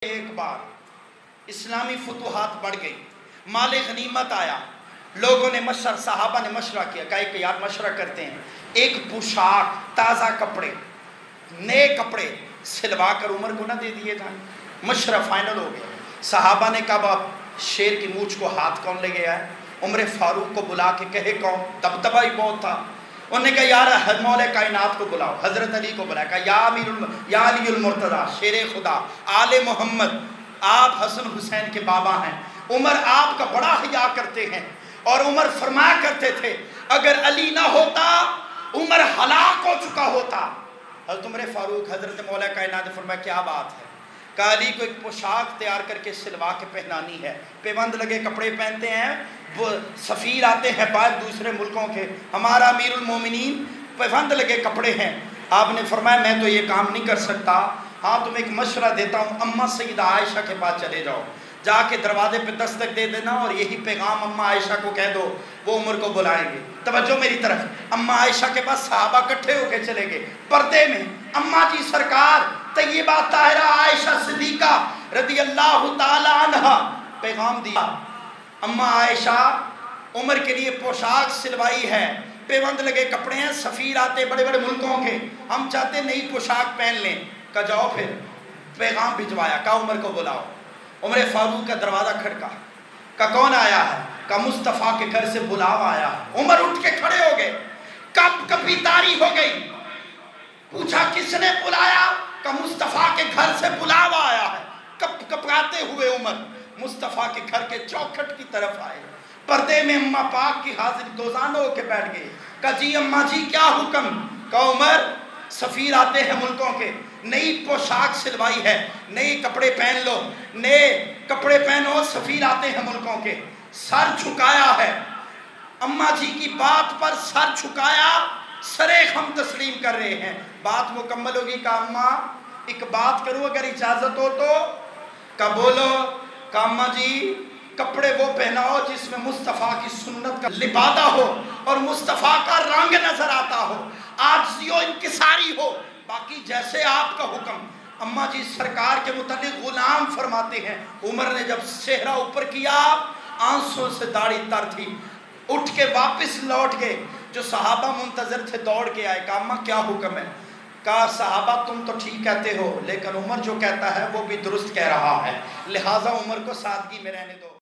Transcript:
ایک بار اسلامی فتوحات بڑھ گئی، مال غنیمت آیا، لوگوں نے صحابہ نے مشورہ کیا، کہا کہ یار مشورہ کرتے ہیں، ایک پوشاک، تازہ کپڑے، نئے کپڑے سلوا کر عمر کو نہ دے دیے جائیں۔ مشورہ فائنل ہو گیا۔ صحابہ نے کہا باپ شیر کی مونچھ کو ہاتھ کون لے گیا ہے؟ عمر فاروق کو بلا کے کہے کون؟ دبدبہ ہی بہت تھا۔ انہوں نے کہا یار مولا کائنات کو بلاؤ، حضرت علی کو بلایا، کہا یا علی المرتضیٰ شیر خدا آل محمد، آپ حسن حسین کے بابا ہیں، عمر آپ کا بڑا حیا کرتے ہیں، اور عمر فرمایا کرتے تھے اگر علی نہ ہوتا عمر ہلاک ہو چکا ہوتا۔ حضرت عمر فاروق حضرت مولا کائنات نے فرمایا کیا بات ہے؟ کہ علی کو ایک پوشاک تیار کر کے سلوا کے پہنانی ہے، پیوند لگے کپڑے پہنتے ہیں، وہ سفیر آتے ہیں باہر دوسرے ملکوں کے، ہمارا امیر المومنین پیوند لگے کپڑے ہیں۔ آپ نے فرمایا میں تو یہ کام نہیں کر سکتا، ہاں تم ایک مشورہ دیتا ہوں، اماں سیدہ عائشہ کے پاس چلے جاؤ، جا کے دروازے پہ دستک دے دینا اور یہی پیغام اماں عائشہ کو کہہ دو، وہ عمر کو بلائیں گے۔ توجہ میری طرف، اماں عائشہ کے پاس صحابہ کٹھے ہو کے چلے گئے، پردے میں اماں جی سرکار طیبہ طاہرہ عائشہ صدیقہ رضی اللہ تعالی عنہ پیغام دیا، اماں عائشہ عمر کے لیے پوشاک سلوائی ہے، پیوند لگے کپڑے ہیں، سفیر آتے بڑے بڑے ملکوں کے، ہم چاہتے نئی پوشاک پہن لیں۔ کہا جاؤ پھر، پیغام بھجوایا، کہا عمر کو بلاؤ۔ عمر فاروق کا دروازہ کھڑکا، کہا کون آیا ہے؟ کہا مصطفیٰ کے گھر سے بلاوا آیا ہے۔ عمر اٹھ کے کھڑے ہو گئے، کب کبھی تاری ہو گئی، پوچھا کس نے بلایا؟ کہا مصطفیٰ کے گھر سے بلاوا آیا ہے۔ کب کپاتے ہوئے عمر مصطفیٰ کے گھر کے چوکھٹ کی طرف آئے، پردے میں اماں پاک کی حاضر دوزانوں ہو کے بیٹھ گئے۔ کہا جی اماں جی کیا حکم؟ کہا عمر سفیر آتے ہیں ملکوں کے، نئی پوشاک سلوائی ہے، نئے کپڑے پہن لو، نئے کپڑے پہنو، سفیر آتے ہیں ملکوں کے۔ سر جھکایا ہے، اماں جی کی بات پر سر جھکایا، سرے ہم تسلیم کر رہے ہیں۔ بات مکمل ہوگی، کہا اماں ایک بات کروں اگر اجازت ہو تو؟ کہا بولو۔ کہا اماں جی کپڑے وہ پہناؤ جس میں مصطفیٰ کی سنت کا لبادہ ہو اور مصطفیٰ کا رنگ نظر آتا ہو، عاجزی و انکساری ہو، باقی جیسے آپ کا حکم۔ اماں جی سرکار کے متعلق غلام فرماتے ہیں، عمر نے جب چہرہ اوپر کیا آنسوں سے داڑھی تر تھی، اٹھ کے واپس لوٹ گئے، جو صحابہ منتظر تھے دوڑ کے آئے، کہا اماں کیا حکم ہے؟ کہا صحابہ تم تو ٹھیک کہتے ہو لیکن عمر جو کہتا ہے وہ بھی درست کہہ رہا ہے، لہٰذا عمر کو سادگی میں رہنے دو۔